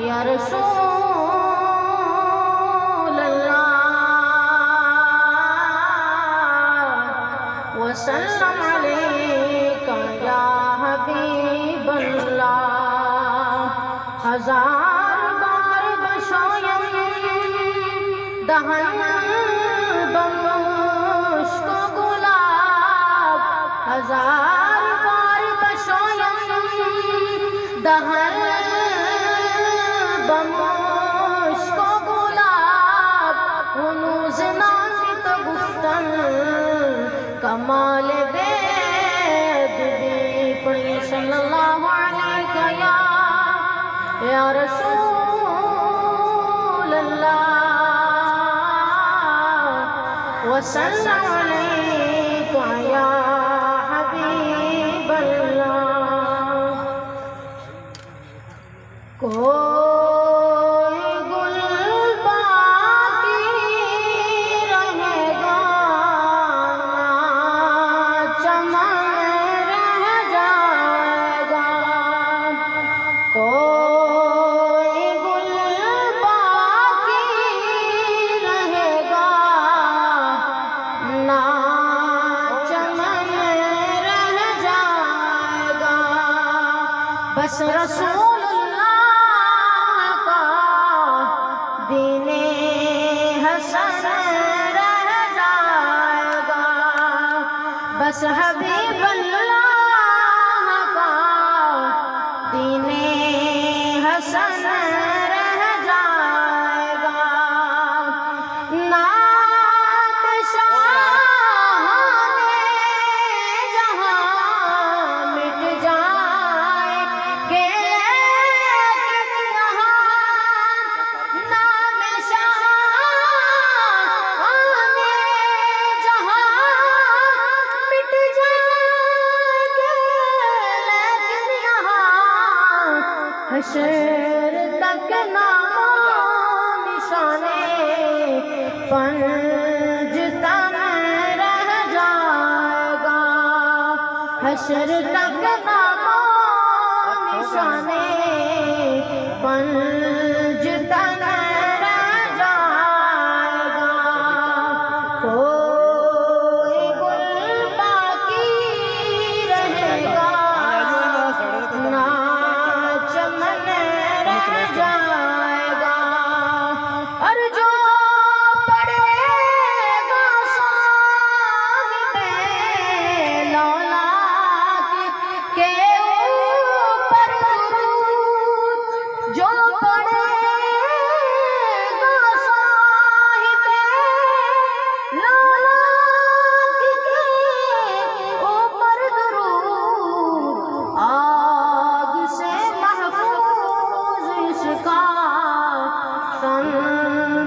یا رسول اللہ وسلم علیک یا حبیب اللہ ہزار بار بشایم دہن بمشک و گلاب ہزار بار بشایم دہن بمشک و گلاب ہنوز نامی تو گفتن کمال بے پڑھئے صلی اللہ علیہ یا رسول اللہ وسلم علیک یا حبیب اللہ کوئی گل باقی رہے گا چمن رہ جائے گا کوئی گل باقی رہے گا نہ چمن رہ جائے گا بس رسول دین حسن رہ جائے گا بس حبیب اللہ کا دین حسن رہ جائے گا نعت شاہان جہاں مٹ جائے گے حشر تک نام نشانے پنج تن رہ جائے گا حشر تک نام نشانے پنج تن رہ جائے گا کوئی گل باقی رہے گا نہ چمن رہ جائے گا اور جو پڑھے گا صاحب لولاک کے اوپر درود جو پڑھے گا صاحب لولاک کے اوپر درود آگ سے محفوظ اس کا تن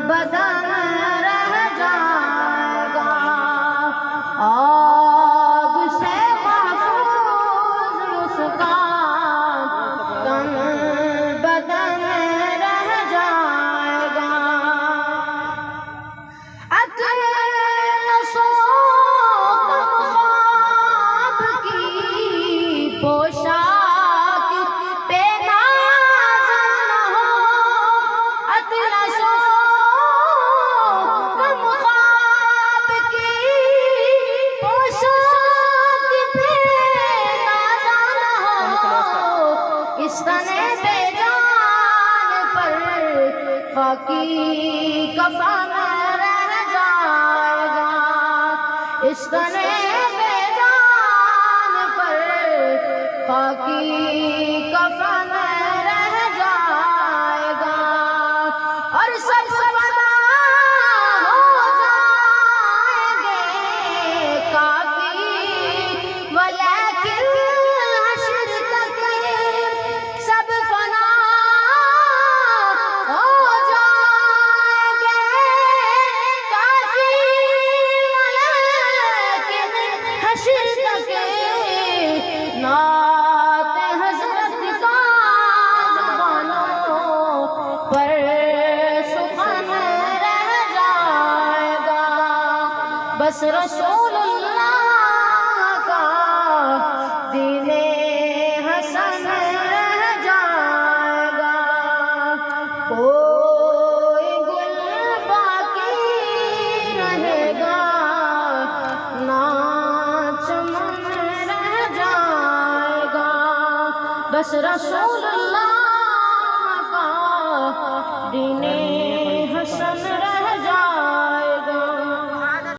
بدن رہ جائے گا آگ سے محفوظ اس کا تن بدن رہ جائے گا عطر نسوت خواب کی پوشاک پہ ناز نہ ہو اطلس کم خواب کی پوشاک پہ ناز نہ ہو اس تن بے جان پر خاکی کفن رہ جائے گا اس تن بے جان پر خاکی کفن رہ جائے گا اور سب فنا ہو جائیں گے کافی ولیکن حشر تک سب فنا ہو جائیں گے کافی ولیکن حشر تک نعت حضرت کا زبانوں پر سخن رہ جائے گا بس رسول اللہ کا دین حسن رہ جائے گا بس رسول اللہ